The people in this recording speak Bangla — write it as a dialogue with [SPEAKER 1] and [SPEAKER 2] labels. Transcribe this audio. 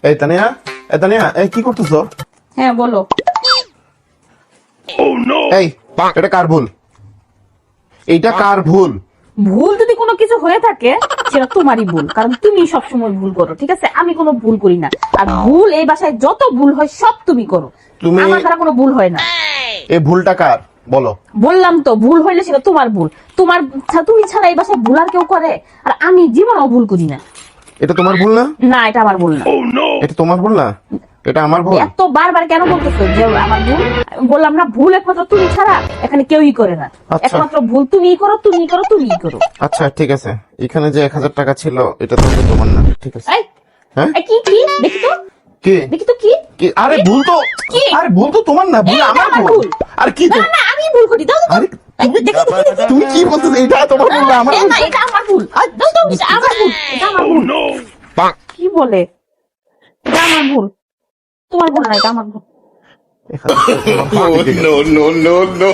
[SPEAKER 1] এই তানিয়া, এই কি করতেছো?
[SPEAKER 2] হ্যাঁ বলো।
[SPEAKER 1] এই এটা কার ভুল? এইটা কার ভুল?
[SPEAKER 2] ভুল যদি কোনো কিছু হয়ে থাকে সেটা তোমারই ভুল, কারণ তুমি সবসময় ভুল করো, ঠিক আছে? আমি কোনো ভুল করি না। আর ভুল এই বাসায় যত ভুল হয় সব তুমি করো, আমার দ্বারা কোনো ভুল হয় না।
[SPEAKER 1] এই ভুলটা কার বলো?
[SPEAKER 2] বললাম তো, ভুল হইলে সেটা তোমার ভুল। তুমি ছাড়া এই বাসায় ভুল আর কেউ করে? আর আমি জীবনেও ভুল করি না।
[SPEAKER 1] এটা তোমার ভুল না?
[SPEAKER 2] না, এটা আমার ভুল না।
[SPEAKER 1] এটা তোমার ভুল না, এটা আমার ভুল।
[SPEAKER 2] এত বারবার কেন বলতেছো যে আমার ভুল? বললাম না, ভুল একমাত্র তুমি ছাড়া এখানে কেউই করে না।
[SPEAKER 1] আচ্ছা।
[SPEAKER 2] একমাত্র ভুল তুমিই করো, তুমিই করো, তুমিই করো।
[SPEAKER 1] আচ্ছা ঠিক আছে, এখানে যে 1000 টাকা ছিল এটা তো তোমার না, ঠিক আছে?
[SPEAKER 2] এই,
[SPEAKER 1] হ্যাঁ
[SPEAKER 2] এই, কি দেখি তো,
[SPEAKER 1] কি
[SPEAKER 2] দেখি তো কি।
[SPEAKER 1] কি? আরে ভুল তো,
[SPEAKER 2] কি?
[SPEAKER 1] আরে ভুল তো তোমার না, ভুল
[SPEAKER 2] এটা
[SPEAKER 1] আমার
[SPEAKER 2] আমার
[SPEAKER 1] ভুল।
[SPEAKER 2] ভুল।
[SPEAKER 1] আর কি
[SPEAKER 2] না না, আমি ভুল করি। দাও দাও,
[SPEAKER 1] আরে
[SPEAKER 2] এই, দেখি তো, দেখি তো।
[SPEAKER 1] তুমি কি বলতেছো? এটা তোমার ভুল না আমার ভুল?
[SPEAKER 2] না, এটা আমার ভুল। দাও দাও, এটা আমার ভুল, এটা আমার ভুল। কি বলে? এটা আমার ভুল, তোমার ভুল না, এটা আমার ভুল।
[SPEAKER 1] 1000 টাকা তোমার হাতে দিয়ে গেছে।
[SPEAKER 3] no, no, no, no.